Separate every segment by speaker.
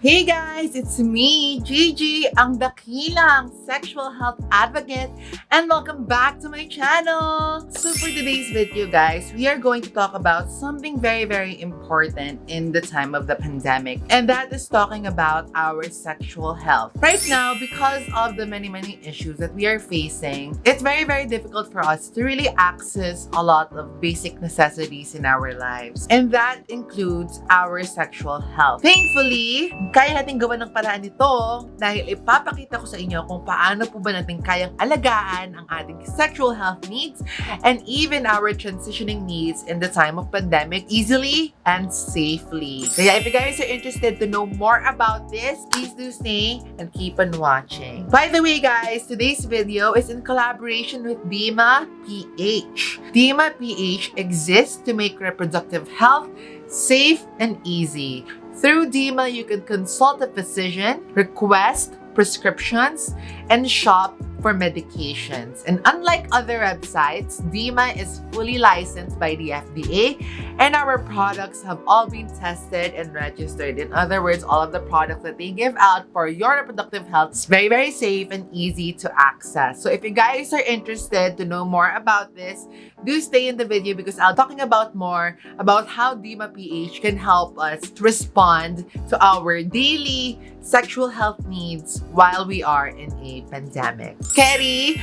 Speaker 1: Hey guys, it's me, Gigi, ang dakilang sexual health advocate, and welcome back to my channel! So for today's video guys, we are going to talk about something very important in the time of the pandemic, and that is talking about our sexual health. Right now, because of the many issues that we are facing, it's very difficult for us to really access a lot of basic necessities in our lives, and that includes our sexual health. Thankfully, kaya natin gawa ng paraan nito dahil ipapakita ko sa inyo kung paano po ba natin kayang alagaan ang ating sexual health needs and even our transitioning needs in the time of pandemic easily and safely. Kaya if you guys are interested to know more about this, please do stay and keep on watching. By the way guys, today's video is in collaboration with Vemma PH. Vemma PH exists to make reproductive health safe and easy. Through Vemma, you can consult a physician, request prescriptions, and shop for medications. And unlike other websites, Vemma is fully licensed by the FDA, and our products have all been tested and registered. In other words, all of the products that they give out for your reproductive health is very safe and easy to access. So if you guys are interested to know more about this, do stay in the video because I'll be talking about more about how Vemma PH can help us to respond to our daily sexual health needs while we are in a pandemic. Carry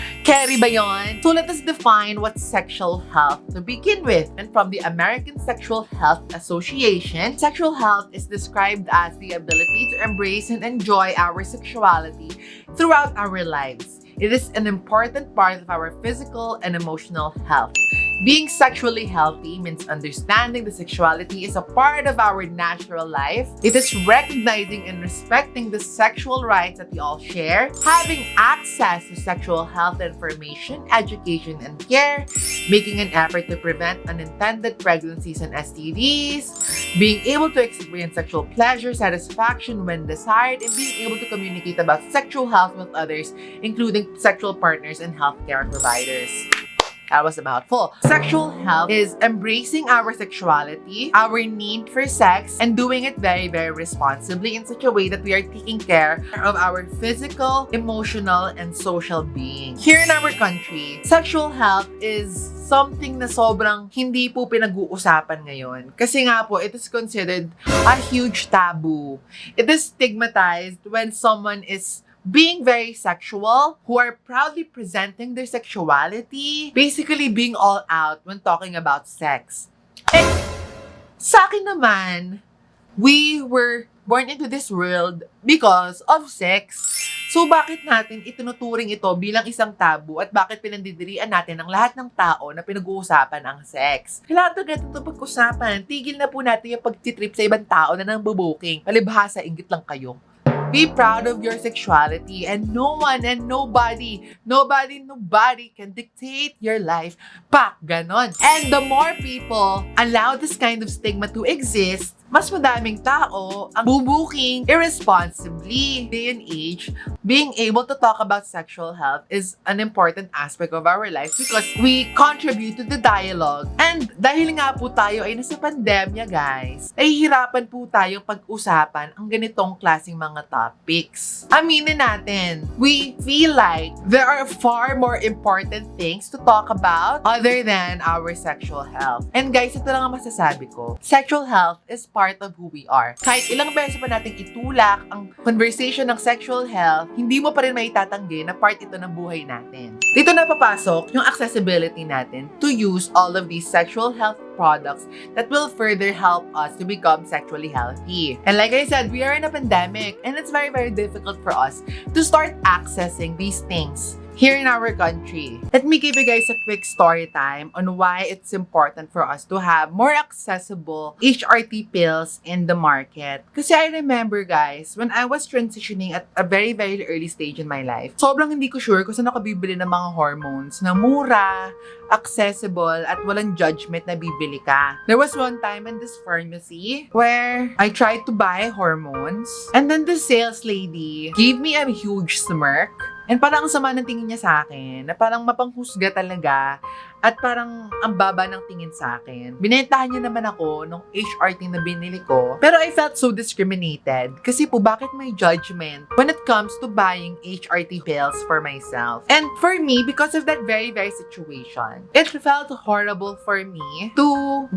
Speaker 1: ba yon? So let us define what sexual health to begin with. And from the American Sexual Health Association, sexual health is described as the ability to embrace and enjoy our sexuality throughout our lives. It is an important part of our physical and emotional health. Being sexually healthy means understanding the sexuality is a part of our natural life. It is recognizing and respecting the sexual rights that we all share, having access to sexual health information, education, and care, making an effort to prevent unintended pregnancies and STDs, being able to experience sexual pleasure, satisfaction when desired, and being able to communicate about sexual health with others, including sexual partners and healthcare providers. That was a mouthful. Sexual health is embracing our sexuality, our need for sex, and doing it very responsibly in such a way that we are taking care of our physical, emotional, and social being. Here in our country, sexual health is something na sobrang hindi po pinag-uusapan ngayon. Kasi nga po, it is considered a huge taboo. It is stigmatized when someone is being very sexual, who are proudly presenting their sexuality, basically being all out when talking about sex. And sa akin naman, we were born into this world because of sex. So bakit natin itinuturing ito bilang isang tabu at bakit pinandidirian natin ang lahat ng tao na pinag-uusapan ang sex? Kailangan ito pag-usapan. Tigil na po natin yung pagtitrip sa ibang tao na nang bubuking. Palibhasa, inggit lang kayo. Be proud of your sexuality and no one and nobody can dictate your life. Pak, ganon. And the more people allow this kind of stigma to exist, mas madaming tao ang bubuking irresponsibly. Day and age, being able to talk about sexual health is an important aspect of our life because we contribute to the dialogue. And dahil nga po tayo ay nasa pandemya, guys, nahihirapan po tayong pag-usapan ang ganitong klaseng mga topics. Aminin natin, we feel like there are far more important things to talk about other than our sexual health. And guys, ito lang ang masasabi ko. Sexual health is part of who we are. Kahit ilang beses pa nating itulak ang conversation ng sexual health, hindi mo pa rin maitatanggi na part ito ng buhay natin. Dito na papasok yung accessibility natin to use all of these sexual health products that will further help us to become sexually healthy. And like I said, we are in a pandemic and it's very difficult for us to start accessing these things here in our country. Let me give you guys a quick story time on why it's important for us to have more accessible HRT pills in the market. Kasi I remember guys, when I was transitioning at a very early stage in my life, sobrang hindi ko sure kung saan ako bibili ng mga hormones na mura, accessible, at walang judgment na bibili ka. There was one time in this pharmacy where I tried to buy hormones and then the sales lady gave me a huge smirk. And parang ang sama ng tingin niya sa akin, na parang mapanghusga talaga At parang ang baba ng tingin sa akin. Binentahan niya naman ako nung HRT na binili ko. Pero I felt so discriminated. Kasi po, bakit may judgment when it comes to buying HRT pills for myself? And for me, because of that very, very situation, it felt horrible for me to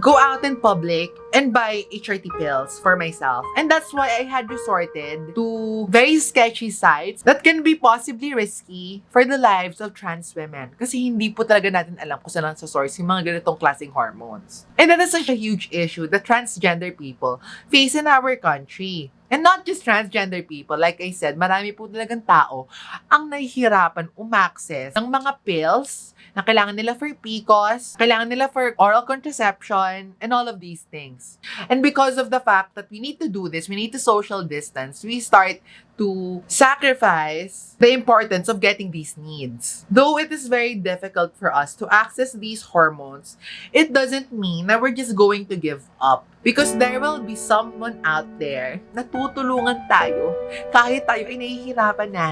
Speaker 1: go out in public and buy HRT pills for myself. And that's why I had resorted to very sketchy sites that can be possibly risky for the lives of trans women. Kasi hindi po talaga natin alam kung saan sa source yung mga ganitong klaseng hormones. And that is such a huge issue that transgender people face in our country. And not just transgender people, like I said, marami po talagang tao ang nahihirapan umaccess ng mga pills na kailangan nila for PCOS, kailangan nila for oral contraception, and all of these things. And because of the fact that we need to do this, we need to social distance, we start to sacrifice the importance of getting these needs. Though it is very difficult for us to access these hormones, it doesn't mean that we're just going to give up. Because there will be someone out there na tutulungan tayo kahit tayo ay nahihirapan na.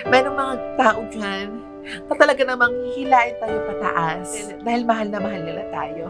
Speaker 1: Merong mga tao dyan na talaga namang hihilain tayo pataas dahil mahal na mahal nila tayo.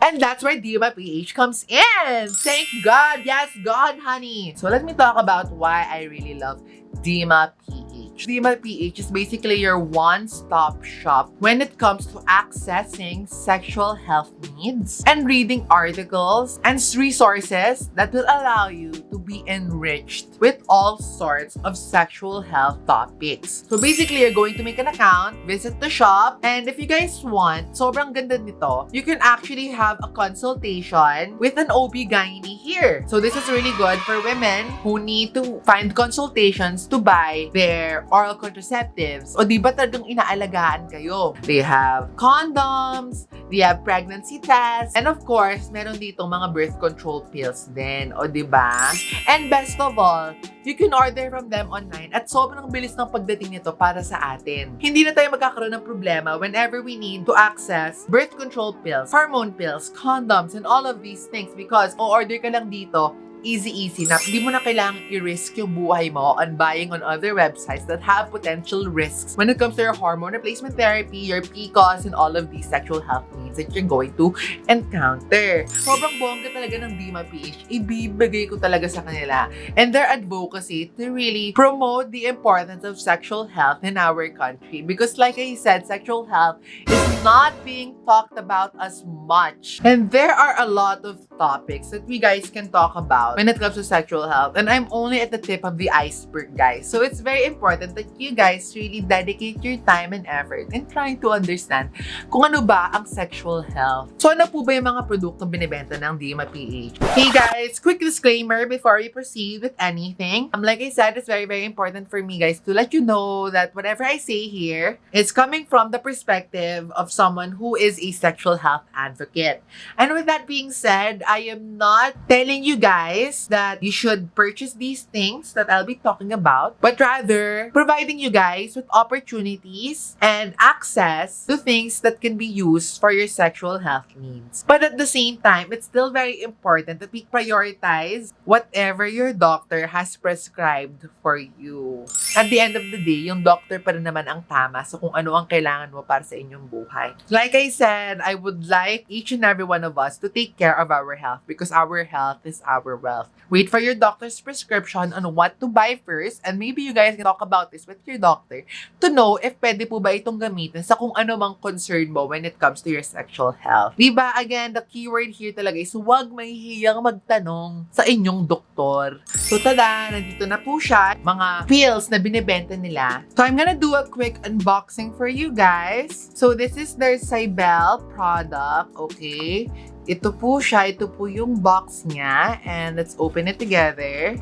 Speaker 1: And that's where Vemma PH comes in. Thank God. Yes, God, honey. So let me talk about why I really love Vemma PH. Vemma PH is basically your one-stop shop when it comes to accessing sexual health needs and reading articles and resources that will allow you to be enriched with all sorts of sexual health topics. So basically, you're going to make an account, visit the shop, and if you guys want, sobrang ganda nito, you can actually have a consultation with an OB-GYN here. So this is really good for women who need to find consultations to buy their oral contraceptives. O di ba talagang inaalagaan kayo? They have condoms, they have pregnancy tests, and of course, meron dito mga birth control pills din. O di ba? And best of all, you can order from them online at sobrang bilis ng pagdating nito para sa atin. Hindi na tayo magkakaroon ng problema whenever we need to access birth control pills, hormone pills, condoms, and all of these things because o-order ka lang dito, easy na. Hindi mo na kailangang i-risk yung buhay mo on buying on other websites that have potential risks when it comes to your hormone replacement therapy, your PCOS, and all of these sexual health needs that you're going to encounter. Sobrang bongga talaga ng Vemma PH. Ibibigay ko talaga sa kanila. And their advocacy to really promote the importance of sexual health in our country. Because like I said, sexual health is not being talked about as much. And there are a lot of topics that we guys can talk about when it comes to sexual health. And I'm only at the tip of the iceberg, guys. So it's very important that you guys really dedicate your time and effort in trying to understand kung ano ba ang sexual health. So ano po ba yung mga produktong binibenta ng Vemma PH? Hey guys, quick disclaimer before we proceed with anything. Like I said, it's very, very important for me, guys, to let you know that whatever I say here is coming from the perspective of someone who is a sexual health advocate. And with that being said, I am not telling you guys that you should purchase these things that I'll be talking about, but rather providing you guys with opportunities and access to things that can be used for your sexual health needs. But at the same time, it's still very important that we prioritize whatever your doctor has prescribed for you. At the end of the day, yung doctor pa rin naman ang tama sa kung ano ang kailangan mo para sa inyong buhay. Like I said, I would like each and every one of us to take care of our health because our health is our wealth. Wait for your doctor's prescription on what to buy first, and maybe you guys can talk about this with your doctor to know if pwede po ba itong gamitin sa kung ano mang concern mo when it comes to your sexual health. Diba? Again, the keyword here talaga is huwag mahihiyang magtanong sa inyong doktor. So tada, nandito na po siya, mga pills na binibenta nila. So I'm gonna do a quick unboxing for you guys. So this is their Cybele product, okay? Ito po siya, ito po yung box niya, and let's open it together.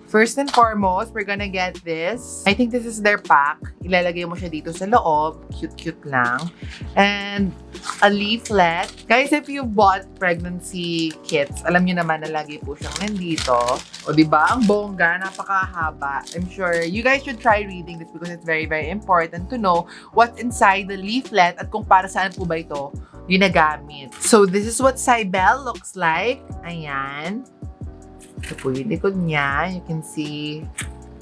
Speaker 1: First and foremost, we're gonna get this. I think this is their pack. Ilalagay mo siya dito sa loob. Cute lang. And a leaflet. Guys, if you bought pregnancy kits, alam niyo naman na lagi po siyang nandito. O diba? Ang bongga, napakahaba. I'm sure you guys should try reading this because it's very, very important to know what's inside the leaflet at kung para saan po ba ito ginagamit. So, this is what Cybele looks like. Ayan. Ito po yung likod niya. You can see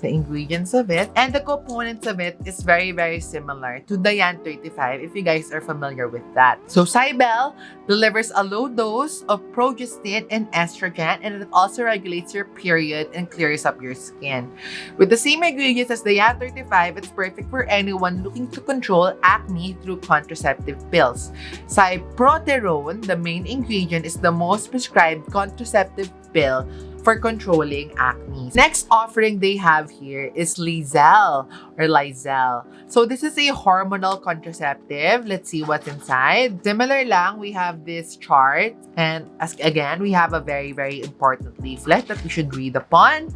Speaker 1: the ingredients of it, and the components of it is very, very similar to the Yan 35 if you guys are familiar with that. So Cybele delivers a low dose of progestin and estrogen, and it also regulates your period and clears up your skin. With the same ingredients as the Yan 35, it's perfect for anyone looking to control acne through contraceptive pills. Cyproterone, the main ingredient, is the most prescribed contraceptive pill for controlling acne. Next offering they have here is Lizelle or Lizelle. So this is a hormonal contraceptive. Let's see what's inside. Similar lang, we have this chart, and again, we have a very, very important leaflet that we should read upon.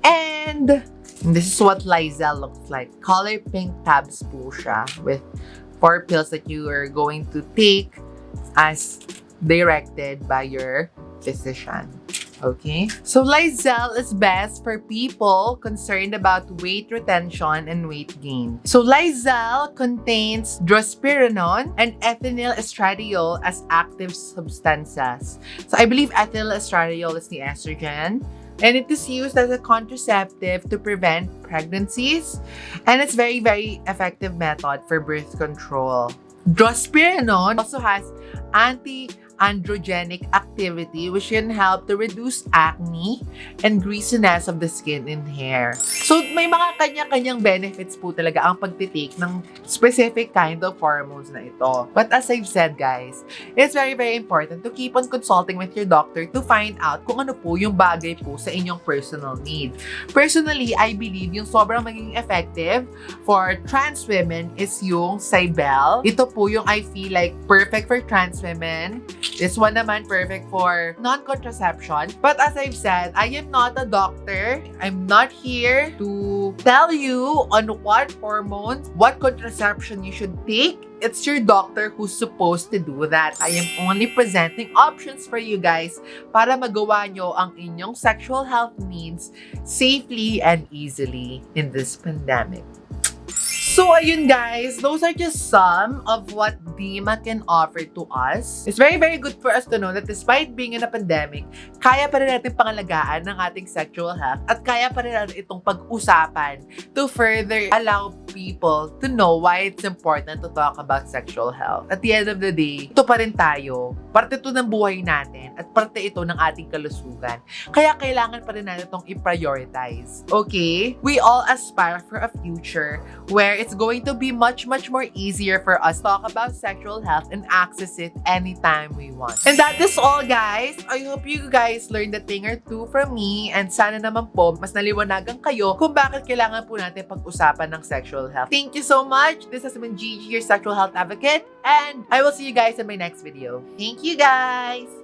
Speaker 1: And this is what Lizelle looks like. Color pink tabs po siya with 4 pills that you are going to take as directed by your physician. Okay? So Lizelle is best for people concerned about weight retention and weight gain. So Lizelle contains drospirenone and ethinyl estradiol as active substances. So I believe ethyl estradiol is the estrogen, and it is used as a contraceptive to prevent pregnancies, and it's very, very effective method for birth control. Drospirenone also has anti-androgenic activity, which can help to reduce acne and greasiness of the skin and hair. So, may mga kanya-kanyang benefits po talaga ang pagtitake ng specific kind of hormones na ito. But as I've said, guys, it's very, very important to keep on consulting with your doctor to find out kung ano po yung bagay po sa inyong personal need. Personally, I believe yung sobrang maging effective for trans women is yung Cybele. Ito po yung I feel like perfect for trans women. This one naman perfect for non-contraception. But as I've said, I am not a doctor. I'm not here to tell you on what hormones, what contraception you should take. It's your doctor who's supposed to do that. I am only presenting options for you guys para magawa nyo ang inyong sexual health needs safely and easily in this pandemic. So, ayun guys, those are just some of what Vemma can offer to us. It's very, very good for us to know that despite being in a pandemic, kaya pa rin natin pangalagaan ng ating sexual health at kaya pa rin natin itong pag-usapan to further allow people to know why it's important to talk about sexual health. At the end of the day, ito pa rin tayo. Parte ito ng buhay natin at parte ito ng ating kalusugan. Kaya kailangan pa rin natin itong i-prioritize. Okay? We all aspire for a future where it's going to be much, much more easier for us to talk about sexual health and access it anytime we want. And that is all, guys. I hope you guys learned a thing or two from me, and sana naman po mas naliwanagan kayo kung bakit kailangan po natin pag-usapan ng sexual health. Thank you so much. This has been Gigi, your sexual health advocate, and I will see you guys in my next video. Thank you, guys!